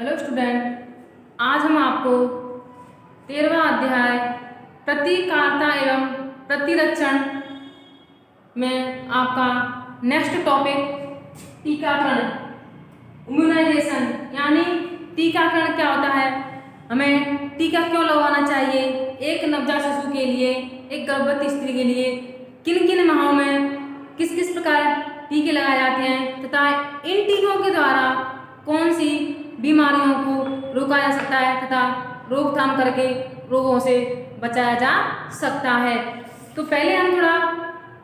Hello student, आज हम आपको 13वां अध्याय प्रतिकारता एवं प्रतिरक्षण में आपका नेक्स्ट टॉपिक टीकाकरण इम्यूनाइजेशन यानी टीकाकरण क्या होता है, हमें टीका क्यों लगवाना चाहिए, एक नवजात शिशु के लिए, एक गर्भवती स्त्री के लिए किन किन माहों में किस किस प्रकार टीके लगाए जाते हैं तथा इन टीकों के द्वारा कौन सी बीमारियों को रोका जा सकता है तथा रोकथाम करके रोगों से बचाया जा सकता है। तो पहले हम थोड़ा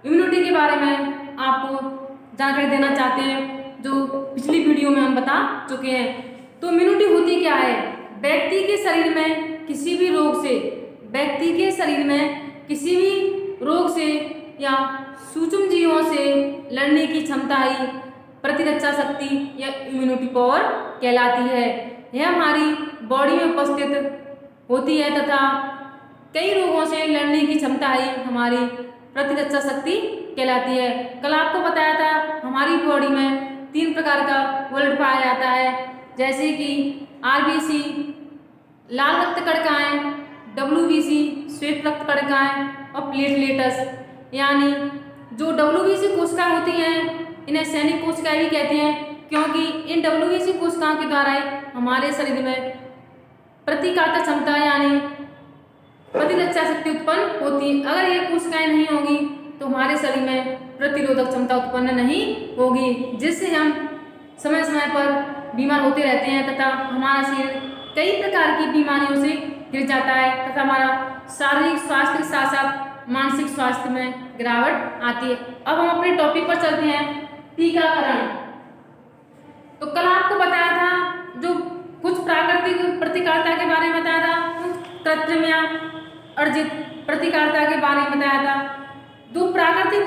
इम्यूनिटी के बारे में आपको जानकारी देना चाहते हैं, जो पिछली वीडियो में हम बता चुके हैं। तो इम्यूनिटी होती क्या है? व्यक्ति के शरीर में किसी भी रोग से या सूक्ष्म जीवों से लड़ने की क्षमता ही प्रतिरक्षा शक्ति या इम्यूनिटी पावर कहलाती है। यह हमारी बॉडी में उपस्थित होती है तथा कई रोगों से लड़ने की क्षमता ही हमारी प्रतिरक्षा शक्ति कहलाती है। कल आपको बताया था हमारी बॉडी में 3 प्रकार का ब्लड पाया जाता है, जैसे कि आरबीसी लाल रक्त कणिकाएं, डब्ल्यूबीसी श्वेत रक्त कणिकाएं और प्लेटलेट्स। यानी जो डब्ल्यूबीसी कोशिकाएं होती हैं इन्हें सैनिक कोशिकाएं भी कहते हैं, क्योंकि इन डब्ल्यूबीसी कोशिकाओं के द्वारा ही हमारे शरीर में प्रतिकारक क्षमता यानी प्रतिरक्षा शक्ति उत्पन्न होती है। अगर ये कोशिकाएं नहीं होगी तो हमारे शरीर में प्रतिरोधक क्षमता उत्पन्न नहीं होगी, जिससे हम समय समय पर बीमार होते रहते हैं तथा हमारा शरीर कई प्रकार की बीमारियों से गिर जाता है तथा हमारा शारीरिक स्वास्थ्य के साथ साथ मानसिक स्वास्थ्य में गिरावट आती है। अब हम अपने टॉपिक पर चलते हैं, टीकाकरण। तो कल आपको बताया था जो कुछ प्राकृतिक प्रतिकारता के बारे में बताया था, कृत्रिम या अर्जित प्रतिकारता के बारे में बताया था। जो प्राकृतिक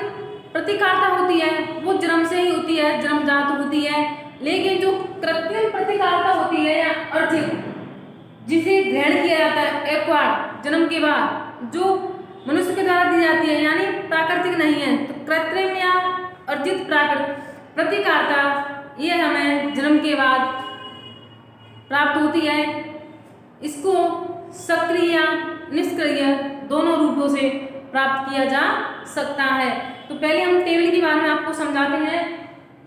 प्रतिकारता होती है वो जन्म से ही होती है, जन्मजात होती है, लेकिन जो कृत्रिम प्रतिकारता होती है या अर्जित, जिसे ग्रहण किया जाता है एक्वायर्ड जन्म के बाद, जो मनुष्य के द्वारा दी जाती है यानी प्राकृतिक नहीं है। तो कृत्रिम या अर्जित प्रतिकारता ये हमें जन्म के बाद प्राप्त होती है। इसको सक्रिय या निष्क्रिय दोनों रूपों से प्राप्त किया जा सकता है। तो पहले हम टेबल के बारे में आपको समझाते हैं।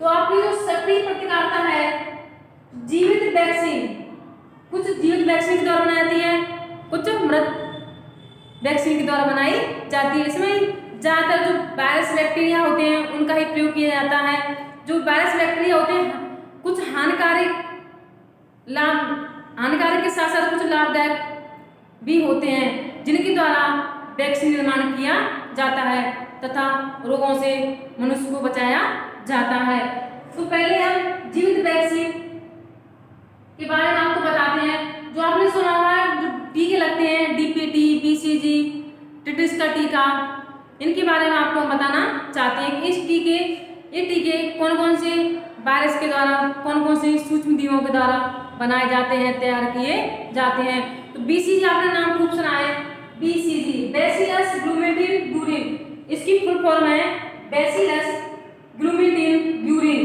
तो आपकी जो सक्रिय प्रतिकारता है, जीवित वैक्सीन, कुछ जीवित वैक्सीन के द्वारा बनाई जाती है, कुछ मृत वैक्सीन के द्वारा बनाई जाती है। इसमें ज़्यादातर जो वायरस बैक्टीरिया होते हैं उनका ही प्रयोग किया जाता है। जो वायरस बैक्टीरिया होते हैं कुछ हानिकारक के साथ साथ कुछ लाभदायक भी होते हैं, जिनके द्वारा वैक्सीन निर्माण किया जाता है तथा रोगों से मनुष्य को बचाया जाता है। तो पहले हम जीवित वैक्सीन के बारे में आपको बताते हैं। जो आपने सुना होगा जो टीके लगते हैं, डीपीटी, बीसीजी, टिटिस का टीका, इनके बारे में आपको बताना चाहते हैं कि ये टीके कौन कौन से वायरस के द्वारा, कौन कौन से सूक्ष्म जीवों के द्वारा बनाए जाते हैं, तैयार किए जाते हैं। तो बीसीजी आपने नाम खूब सुना है, बीसीजी बैसिलस ग्लूमेटिन ब्यूरिन, इसकी फुल फॉर्म है बैसिलस ग्लूमेटिन ब्यूरिन।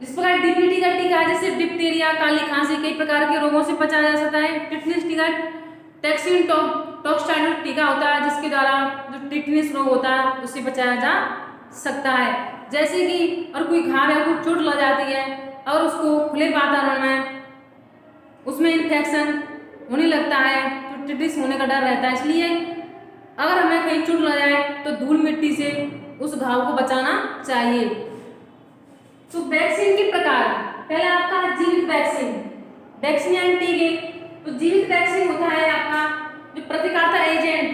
इस प्रकार डीपीटी का टीका है, जैसे डिप्थीरिया, काली खांसी, कई प्रकार के रोगों से बचाया जा सकता है। टिटनेस टीका टैक्सिन टॉक्साइड टीका होता है, जिसके द्वारा जो टिटनेस रोग होता है उससे बचाया जा सकता है। जैसे कि और कोई घाव या कोई चोट लग जाती है और उसको खुले वातावरण में उसमें इन्फेक्शन होने लगता है तो टिटनेस होने का डर रहता है, इसलिए अगर हमें कहीं चोट लग जाए तो धूल मिट्टी से उस घाव को बचाना चाहिए। तो वैक्सीन के प्रकार, पहले आपका जीवित वैक्सीन यानी टीके। तो जीवित वैक्सीन होता है आपका जो प्रतिकारता एजेंट,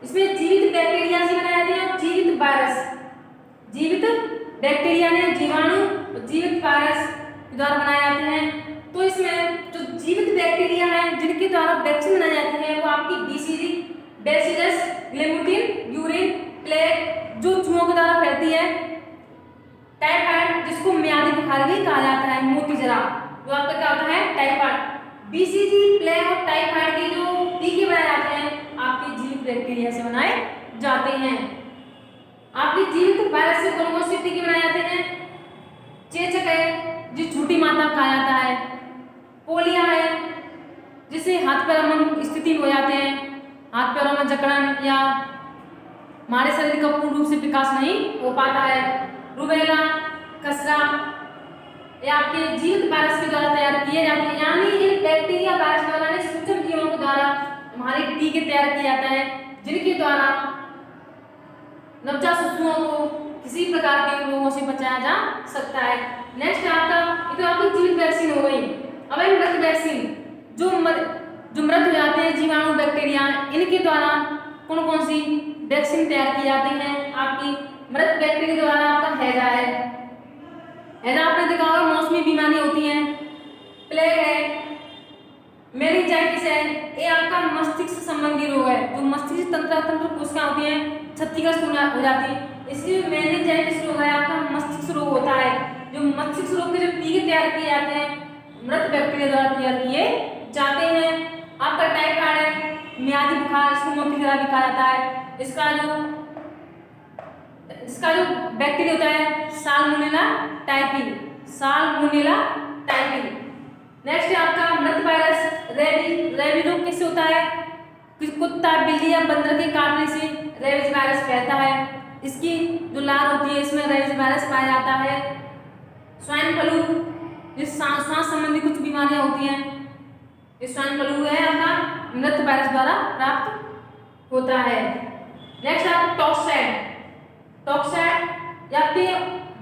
इसमें जीवित बैक्टीरिया से बनाए जाते हैं, जीवित वायरस, जीवित बैक्टीरिया ने जीवाणु और जीवित वायरस के द्वारा बनाए जाते हैं। तो इसमें जो जीवित बैक्टीरिया है जिनके द्वारा वैक्सीन बनाई जाती है वो आपकी बीसीजी बैसिलस ग्लूमेटिन ब्यूरिन, प्लेग जो चूहों के द्वारा फैलती है, टाइफाइड जिसको म्यादी बुखार भी कहा जाता है, मोतीजरा जो आपका क्या होता है टाइफाइड। बीसीजी, प्लेग और टाइफाइड के जो टीके बनाए जाते हैं आपके जीवित बैक्टीरिया से बनाए जाते हैं। आपके जीवित वायरस से कौन कौन से टीके बनाए जाते हैं? चेचक है जो झूठी माता कहा जाता है, जकड़न या हमारे शरीर का पूर्ण रूप से विकास नहीं हो पाता है। रूबेला, खसरा ये आपके जीवित वायरस के द्वारा तैयार किए जाते हैं, यानी इन बैक्टीरिया वायरस द्वारा सूक्ष्म जीवों के द्वारा हमारे टीके तैयार किए जाते हैं, जिनके द्वारा नवजात शिशुओं को किसी प्रकार के रोगों से बचाया जा सकता है। नेक्स्ट आपका ये तो आपकी जीवित वैक्सीन हो गई। अब है मृत वैक्सीन, जो मृत हो जाते हैं जीवाणु बैक्टीरिया, इनके द्वारा कौन कौन सी वैक्सीन तैयार की जाती है। आपकी मृत बैक्टीरिया द्वारा आपका हैजा है, हैजा आपने देखा होगा मौसमी बीमारी होती है, प्लेग है, मेनिंजाइटिस है, ये आपका मस्तिष्क संबंधी रोग है, जो मस्तिष्क तंत्र कोशिकाएं होती हैं क्षतिग्रस्त हो जाती है, इसलिए मेनिंजाइटिस रोग है आपका मस्तिष्क रोग होता है। जो मस्तिष्क रोग के जो टीके तैयार किए जाते हैं मृत बैक्टीरिया द्वारा तैयार किए जाते हैं। आपका टाइफाइड है, मियादी बुखार, इसको मोती की तरह भी कहा जाता है। इसका जो बैक्टीरिया होता है salmonella typhi, salmonella typhi. Next है आपका मृत वायरस रेबीज रोग किससे होता है, कुत्ता, बिल्ली या बंदर के काटने से रेबीज वायरस फैलता है। इसकी जो लार होती है इसमें रेबीज वायरस पाया जाता है। स्वाइन फ्लू, जिस सांस संबंधी कुछ बीमारियां होती हैं, ये स्वाइन फ्लू है आपका मृत वायरस द्वारा प्राप्त होता है। नेक्स्ट आप टॉक्साइड या आपके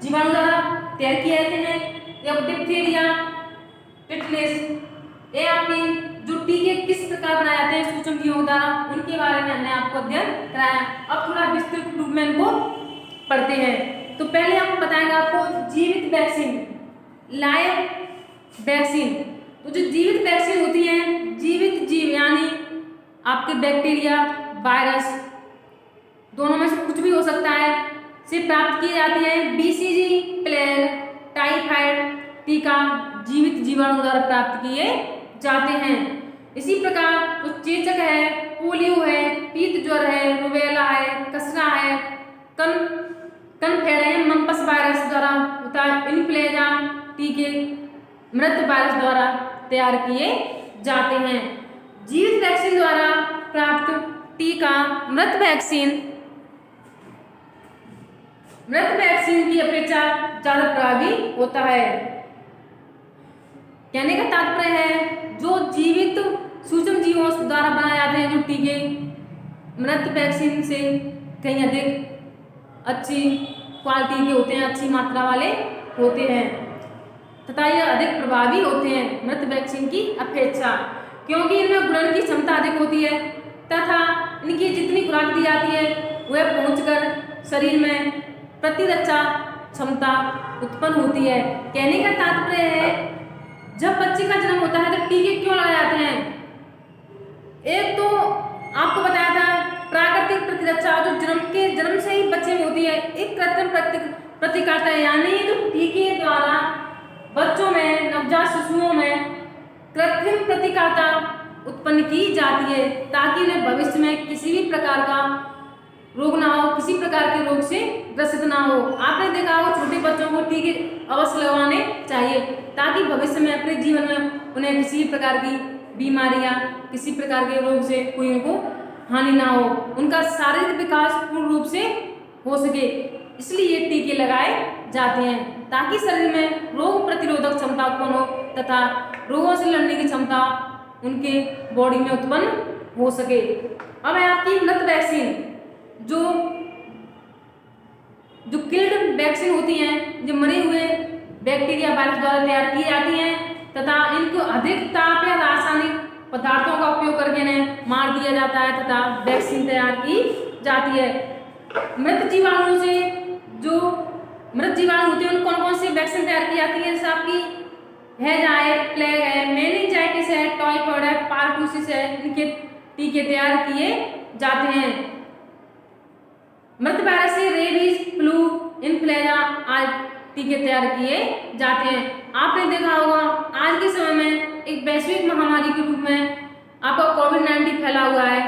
जीवाणु द्वारा तैयार किए जाते हैं। या डिप्थीरिया, टिटनेस, ये आपकी जो टीके किस प्रकार बनाए जाते हैं सूक्ष्म जीवों द्वारा, उनके बारे में हमने आपको अध्ययन कराया। अब थोड़ा विस्तृत रूप में इनको पढ़ते हैं। तो पहले हम बताएंगे आपको जीवित वैक्सीन, लाइव वैक्सीन। तो जो जीवित वैक्सीन होती है, जीवित जीव यानी आपके बैक्टीरिया, वायरस, दोनों में से कुछ भी हो सकता है, से प्राप्त की जाती है। बीसीजी, प्लेग, टाइफाइड टीका जीवित जीवाणु द्वारा प्राप्त किए जाते हैं। इसी प्रकार जो चेचक है, पोलियो है, पीत ज्वर है, रूबेला है, खसरा है, कनफेड मम्पस वायरस द्वारा होता है। इन्फ्लुएंजा टीके मृत वायरस द्वारा तैयार किए जाते हैं। जीवित वैक्सीन द्वारा प्राप्त टीका मृत वैक्सीन की अपेक्षा ज्यादा प्रभावी होता है। कहने का तात्पर्य है जो जीवित सूक्ष्म जीवों द्वारा बनाए जाते हैं जो टीके मृत वैक्सीन से कहीं अधिक अच्छी क्वालिटी के होते हैं, अच्छी मात्रा वाले होते हैं तथा ये अधिक प्रभावी होते हैं मृत वैक्सीन की अपेक्षा, क्योंकि इनमें गुणन की क्षमता अधिक होती है तथा इनकी जितनी खुराक दी जाती है वह पहुंचकर शरीर में प्रतिरक्षा क्षमता उत्पन्न होती है। कहने का तात्पर्य है जब बच्चे का जन्म होता है तो टीके क्यों लगाए जाते हैं। एक तो आपको बताया था प्राकृतिक प्रतिरक्षा जो जन्म से ही बच्चे में होती है, एक कृत्रिम प्रतिकारता है, यानी जो टीके द्वारा बच्चों में, नवजात शिशुओं में कृत्रिम प्रतिकारता उत्पन्न की जाती है ताकि उन्हें भविष्य में किसी भी प्रकार का रोग ना हो, किसी प्रकार के रोग से ग्रसित ना हो। आपने देखा होगा छोटे बच्चों को टीके अवश्य लगवाने चाहिए ताकि भविष्य में अपने जीवन में उन्हें किसी प्रकार की बीमारी या किसी प्रकार के रोग से कोई उनको हानि ना हो, उनका शारीरिक विकास पूर्ण रूप से हो सके। इसलिए ये टीके लगाए जाते हैं ताकि शरीर में रोग प्रतिरोधक क्षमता उत्पन्न हो तथा रोगों से लड़ने की क्षमता उनके बॉडी में उत्पन्न हो सके। अब है आपकी मृत वैक्सीन, जो किल्ड वैक्सीन होती हैं, जो मरे हुए बैक्टीरिया वायरस द्वारा तैयार की जाती हैं तथा इनको अधिक ताप या रासायनिक पदार्थों का उपयोग करके इन्हें मार दिया जाता है तथा वैक्सीन तैयार की जाती है। मृत जीवाणु से जो मृत जीवाणु होते हैं उन कौन कौन सी वैक्सीन तैयार की जाती है, जैसे आपकी हैजा है, प्लेग है, मेनिंजाइटिस है, टाइफाइड है, पारटूसिस है, इनके टीके तैयार किए जाते हैं। मृत वायरस से रेबीज, फ्लू, इन्फ्लुएंजा आदि टीके तैयार किए जाते हैं। आपने देखा होगा आज के समय में एक वैश्विक महामारी के रूप में आपका कोविड-19 फैला हुआ है।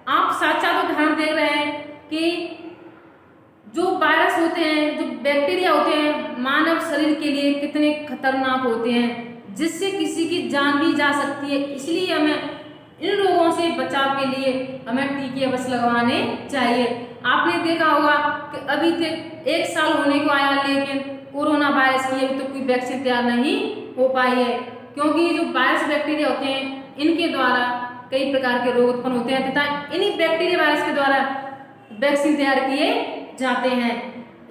आप साक्षात उदाहरण देख रहे हैं कि जो वायरस होते हैं, जो बैक्टीरिया होते हैं, मानव शरीर के लिए कितने खतरनाक होते हैं जिससे किसी की जान भी जा सकती है। इसलिए हमें इन रोगों से बचाव के लिए हमें टीके अवश्य लगवाने चाहिए। आपने देखा होगा कि अभी तक 1 साल होने को आया, लेकिन कोरोना वायरस की अभी तो कोई वैक्सीन तैयार नहीं हो पाई है, क्योंकि जो वायरस बैक्टीरिया होते हैं इनके द्वारा कई प्रकार के रोग उत्पन्न होते हैं तथा इन्हीं बैक्टीरिया वायरस के द्वारा वैक्सीन तैयार किए जाते हैं।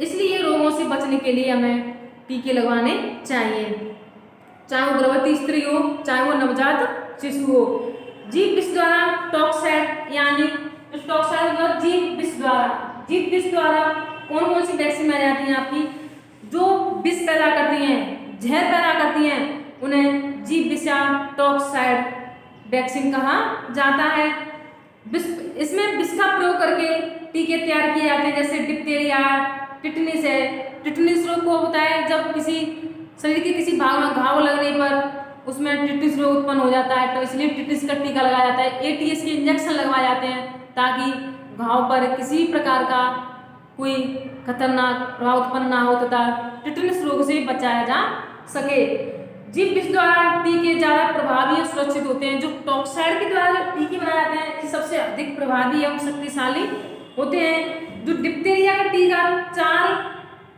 इसलिए रोगों से बचने के लिए हमें टीके लगवाने चाहिए, चाहे वो गर्भवती स्त्री हो, चाहे वो नवजात शिशु हो। जीव विष द्वारा टॉक्साइड, यानी टॉक्साइड मतलब जीव विष द्वारा कौन कौन सी वैक्सीन बनाई जाती हैं आपकी, जो विष पैदा करती हैं, जहर पैदा करती हैं, उन्हें जीव विष या टॉक्साइड वैक्सीन कहा जाता है। इसमें विष का प्रयोग करके टीके तैयार किए जाते हैं, जैसे डिप्थीरिया, टिटनिस है। टिटनिस रोग को होता है जब किसी शरीर के किसी भाग में घाव लगने पर उसमें टिटनिस रोग उत्पन्न हो जाता है, तो इसलिए टिटनिस का टीका लगाया जाता है। एटीएस के इंजेक्शन लगवाए जाते हैं ताकि घाव पर किसी प्रकार का कोई खतरनाक प्रभाव उत्पन्न ना हो तथा टिटनिस रोग से बचाया जा सके। जीव विष द्वारा टीके ज्यादा प्रभावी और सुरक्षित होते हैं। जो टॉक्साइड के द्वारा जो टीके बनाए जाते हैं ये सबसे अधिक प्रभावी एवं शक्तिशाली होते हैं। जो डिप्थीरिया का टीका 4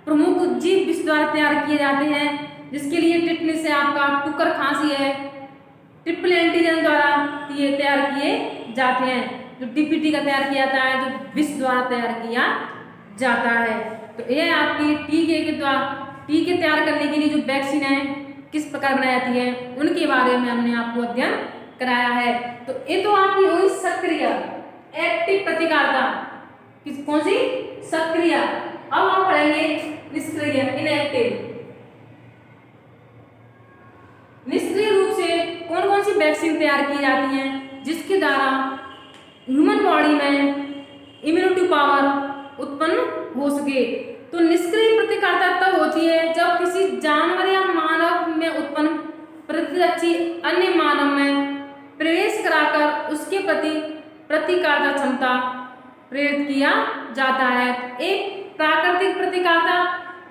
प्रमुख जीव विष द्वारा तैयार किए जाते हैं, जिसके लिए टिटनिस है आपका, टुकर खांसी है, ट्रिपल एंटीजन द्वारा ये तैयार किए जाते हैं। जो डीपीटी का तैयार किया जाता है, जो विष द्वारा तैयार किया जाता है। तो यह आपकी टीके के द्वारा टीके तैयार करने के लिए जो वैक्सीन है किस प्रकार बनाई जाती है उनके बारे में हमने आपको अध्ययन कराया है। तो ये तो आपकी हुई सक्रिय एक्टिव प्रतिकारता, कौन सी सक्रिय। अब हम पढ़ेंगे निष्क्रिय इनएक्टिव। निष्क्रिय रूप से कौन कौन सी वैक्सीन तैयार की जाती हैं जिसके द्वारा ह्यूमन बॉडी में इम्यूनिटी पावर उत्पन्न हो सके। तो निष्क्रिय प्रतिकारता तब होती है जब किसी जानवर या मानव में उत्पन्न प्रतिरक्षी अन्य मानव में प्रवेश कराकर उसके प्रति प्रतिकारता क्षमता प्रेरित किया जाता है। एक प्राकृतिक प्रतिकारता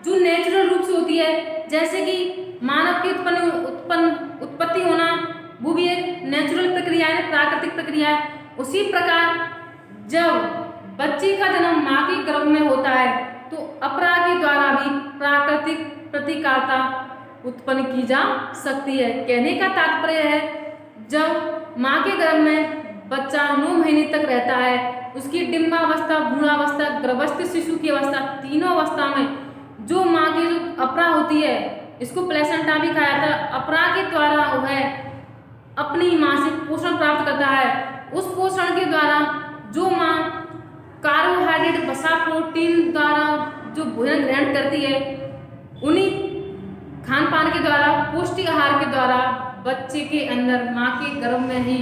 जो नेचुरल रूप से होती है, जैसे कि मानव की उत्पत्ति होना, वो भी एक नेचुरल प्रक्रिया है, प्राकृतिक प्रक्रिया है। उसी प्रकार जब बच्चे का जन्म माँ के गर्भ में होता है तो अपरा के द्वारा भी प्राकृतिक प्रतिकारता उत्पन्न की जा सकती है। कहने का तात्पर्य है जब माँ के गर्भ में बच्चा 9 महीने तक रहता है, उसकी डिम्बावस्था, भ्रूणावस्था, गर्भस्थ शिशु की अवस्था, तीनों अवस्था में जो माँ की जो अपरा होती है, इसको प्लेसेंटा भी कहा जाता है, अपरा के द्वारा वह अपनी माँ से पोषण प्राप्त करता है। उस पोषण के द्वारा जो माँ कार्बोहाइड्रेट, वसा, प्रोटीन द्वारा जो भोजन ग्रहण करती है, उन्हीं खान पान के द्वारा, पौष्टिक आहार के द्वारा बच्चे के अंदर माँ के गर्भ में ही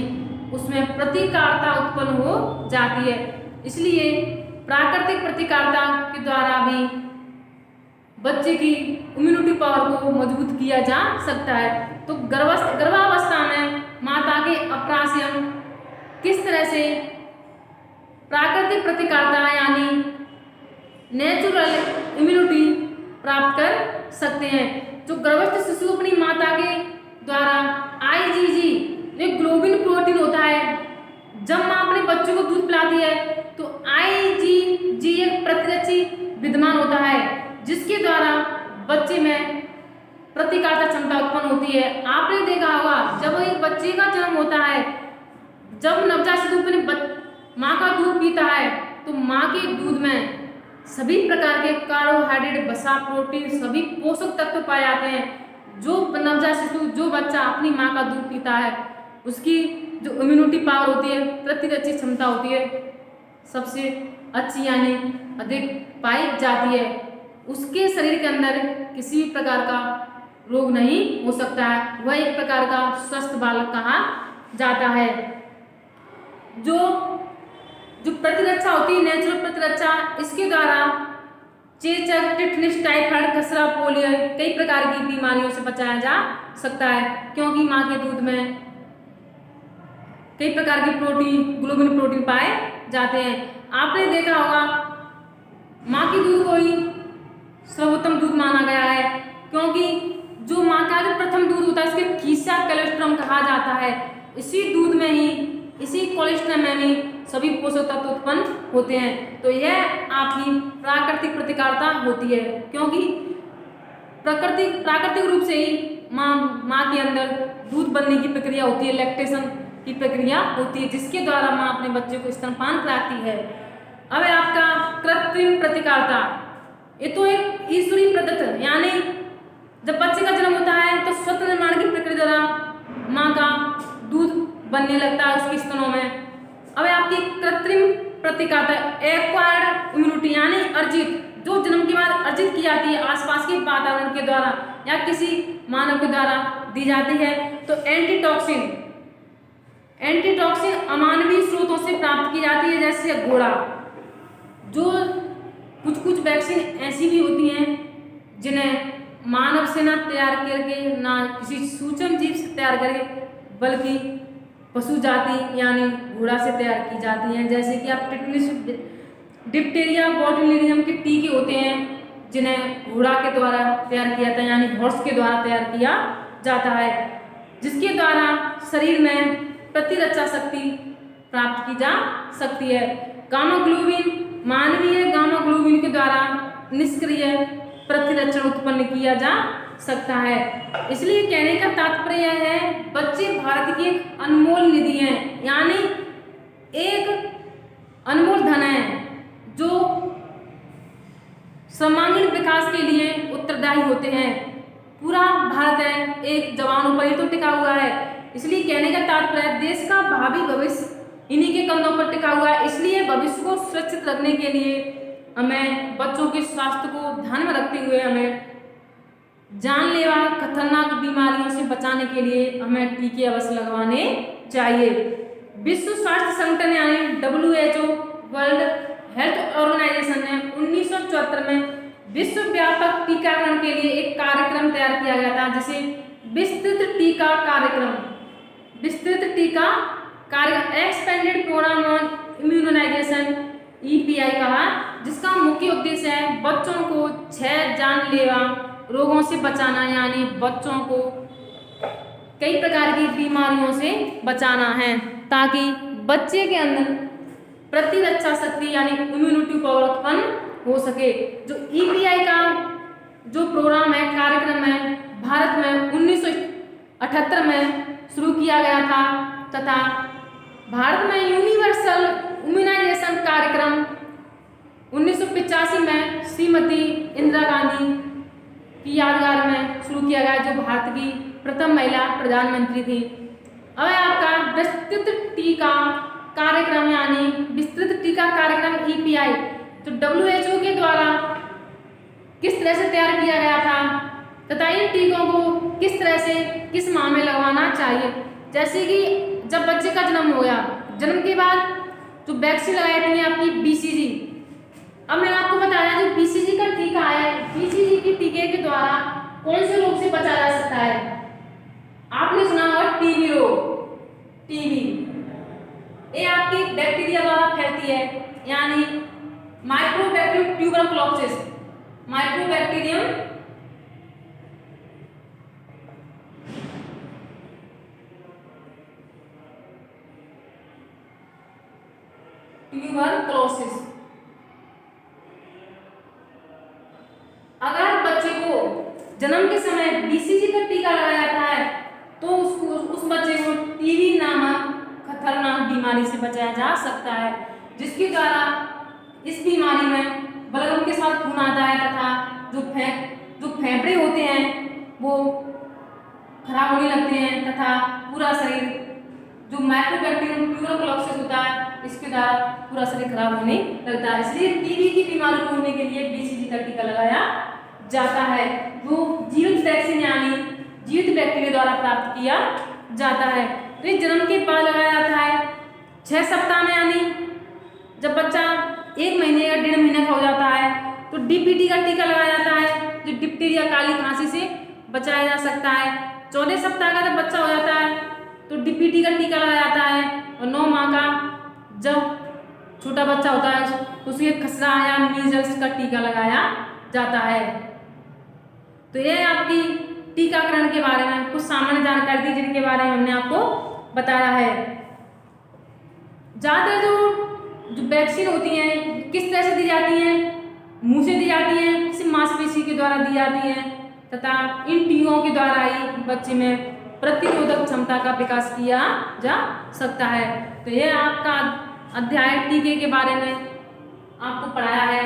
उसमें प्रतिकारता उत्पन्न हो जाती है। इसलिए प्राकृतिक प्रतिकारता के द्वारा भी बच्चे की इम्यूनिटी पावर को मजबूत किया जा सकता है। तो गर्भावस्था में माता के अपरा से हम किस तरह से प्राकृतिक प्रतिकारता यानी नेचुरल इम्यूनिटी प्राप्त कर सकते हैं। जो गर्भस्थ शिशु अपनी माता के द्वारा आईजीजी, एक ग्लोबिन प्रोटीन होता है, जब माँ अपने बच्चों को दूध पिलाती है तो आईजीजी एक प्रतिरक्षी विद्यमान होता है जिसके द्वारा बच्चे में प्रतिकारता क्षमता उत्पन्न होती है। आपने देखा होगा जब एक बच्चे का जन्म होता है, जब नवजात शिशु अपने माँ का दूध पीता है तो माँ के दूध में सभी प्रकार के कार्बोहाइड्रेट, वसा, प्रोटीन, सभी पोषक तत्व पाए जाते हैं। जो नवजात शिशु, जो बच्चा अपनी माँ का दूध पीता है, उसकी जो इम्यूनिटी पावर होती है, प्रतिरक्षी क्षमता होती है, सबसे अच्छी यानी अधिक पाई जाती है। उसके शरीर के अंदर किसी भी प्रकार का रोग नहीं हो सकता है, वह एक प्रकार का स्वस्थ बालक कहा जाता है। जो प्रतिरक्षा होती है, नेचुरल प्रतिरक्षा, इसके द्वारा चेचक, टिटनिस, टाइफाइड, खसरा, पोलियो कई प्रकार की बीमारियों से बचाया जा सकता है, क्योंकि माँ के दूध में कई प्रकार के प्रोटीन, ग्लोबिन प्रोटीन पाए जाते हैं। आपने देखा होगा माँ के दूध को ही सर्वोत्तम दूध माना गया है, क्योंकि जो माँ का जो प्रथम दूध होता है इसके खीसा कोलेस्ट्रम कहा जाता है। इसी दूध में ही इसी कोलेस्ट्रम में भी सभी पोषक तत्व उत्पन्न होते हैं। तो यह आपकी प्राकृतिक प्रतिकारता होती है, क्योंकि प्राकृतिक रूप से ही माँ के अंदर दूध बनने की प्रक्रिया होती है, लैक्टेशन की प्रक्रिया होती है, जिसके द्वारा माँ अपने बच्चे को स्तनपान कराती है। अब है आपका कृत्रिम प्रतिकारता। ये तो एक ईश्वरीय प्रदत्त, यानी जब बच्चे का जन्म होता है तो स्वतः निर्माण की प्रक्रिया द्वारा माँ का दूध बनने लगता है उसके स्तनों में। अब है आपकी कृत्रिम प्रतिकारता, एक्वायर्ड इम्यूनिटी, यानी अर्जित, जो जन्म के बाद अर्जित की जाती है आसपास के वातावरण के द्वारा या किसी मानव के द्वारा दी जाती है। तो एंटीटॉक्सिन अमानवीय स्रोतों से प्राप्त की जाती है, जैसे घोड़ा। जो कुछ वैक्सीन ऐसी भी होती हैं जिन्हें मानव से ना तैयार करके, ना किसी सूक्ष्म जीव से तैयार करके, बल्कि पशु जाति यानी घोड़ा से तैयार की जाती हैं। जैसे कि आप टिटनेस, डिप्टेरिया, बोट्युलिज्म के टीके होते हैं जिन्हें घोड़ा के द्वारा तैयार किया जाता है, यानी हॉर्स के द्वारा तैयार किया जाता है, जिसके द्वारा शरीर में प्रतिरक्षा शक्ति प्राप्त की जा सकती है। गामा ग्लोबिन, मानवीय गामा ग्लोबिन के द्वारा निष्क्रिय प्रतिरक्षण उत्पन्न किया जा सकता है। इसलिए कहने का तात्पर्य है बच्चे भारत की एक अनमोल निधि हैं, यानी एक अनमोल धन है जो सर्वांगीण विकास के लिए उत्तरदायी होते हैं। पूरा भारत है एक जवानों पर ही तो टिका हुआ है। इसलिए कहने का तात्पर्य देश का भावी भविष्य इन्हीं के कंधों पर टिका हुआ है। इसलिए भविष्य को सुरक्षित रखने के लिए हमें बच्चों के स्वास्थ्य को ध्यान में रखते हुए हमें जानलेवा खतरनाक बीमारियों से बचाने के लिए हमें टीके अवश्य लगवाने चाहिए। विश्व स्वास्थ्य संगठन यानी WHO, वर्ल्ड हेल्थ ऑर्गेनाइजेशन ने 1974 में विश्वव्यापक टीकाकरण के लिए एक कार्यक्रम तैयार किया गया था, जिसे विस्तृत टीका कार्यक्रम expanded programme on immunisation EPI कहा, जिसका मुख्य उद्देश्य है बच्चों को 6 जानलेवा रोगों से बचाना, यानी बच्चों को कई प्रकार की बीमारियों से बचाना है, ताकि बच्चे के अंदर प्रतिरक्षा शक्ति यानी इम्यूनिटी पावर उत्पन्न हो सके। जो EPI का जो प्रोग्राम है, कार्यक्रम है, भारत में 1978 में शुरू किया गया था तथा भारत में यूनिवर्सल इम्यूनाइजेशन कार्यक्रम 1985 में श्रीमती इंदिरा गांधी की यादगार में शुरू किया गया, जो भारत की प्रथम महिला प्रधानमंत्री थी। अब आपका विस्तृत टीका कार्यक्रम यानी विस्तृत टीका कार्यक्रम EPI तो WHO के द्वारा किस तरह से तैयार किया गया था तथा इन टीकों को किस तरह से किस माह में लगवाना चाहिए। जैसे कि जब बच्चे का जन्म हो गया, जन्म के बाद जो वैक्सीन लगाई थी आपकी BCG। अब मैंने आपको बताया जो BCG का टीका है, BCG के टीके के द्वारा कौन से रोग से बचा जा सकता है। आपने सुना होगा TB रोग, TB ये आपकी बैक्टीरिया द्वारा फैलती है, यानी माइक्रोबैक्टीरियम ट्यूबरकुलोसिस, माइक्रोबैक्टीरियम ट्यूबरकुलोसिस। अगर बच्चे को जन्म के समय BCG का टीका लगाया जाता है तो उस बच्चे को TB नामक खतरनाक बीमारी से बचाया जा सकता है, जिसके द्वारा इस बीमारी में बलगम के साथ खून आता है तथा जो फेफड़े होते हैं वो खराब होने लगते हैं तथा पूरा शरीर जो माइक्रोबैक्टीरियम ट्यूबरकुलोसिस होता है इसके द्वारा पूरा शरीर खराब होने लगता है। इसलिए TB की बीमारी को होने के लिए BCG का टीका लगाया जाता है, जो जीवित वैक्सीन यानी जीवित बैक्टीरिया द्वारा प्राप्त किया जाता है। तो ये जन्म के बाद लगाया जाता है 6 सप्ताह में, यानी जब बच्चा 1 महीने या 1.5 महीने का हो जाता है तो DPT का टीका लगाया जाता है, जो डिप्टीरिया काली खांसी से बचाया जा सकता है। 14 सप्ताह का जब बच्चा हो जाता है तो DPT का टीका लगाया जाता है, और 9 माह का जब छोटा बच्चा होता है उसे खसरा या मीजल्स का टीका लगाया जाता है। तो यह आपकी टीकाकरण के बारे में कुछ सामान्य जानकारी थी जिनके बारे में हमने आपको बताया है। ज़्यादातर जो वैक्सीन होती हैं किस तरह से दी जाती हैं, मुंह से दी जाती हैं, किसी मांसपेशी के द्वारा दी जाती हैं तथा इन टीकों के द्वारा ही बच्चे में प्रतिरोधक क्षमता का विकास किया जा सकता है। तो यह आपका अध्याय टीके के बारे में आपको पढ़ाया है।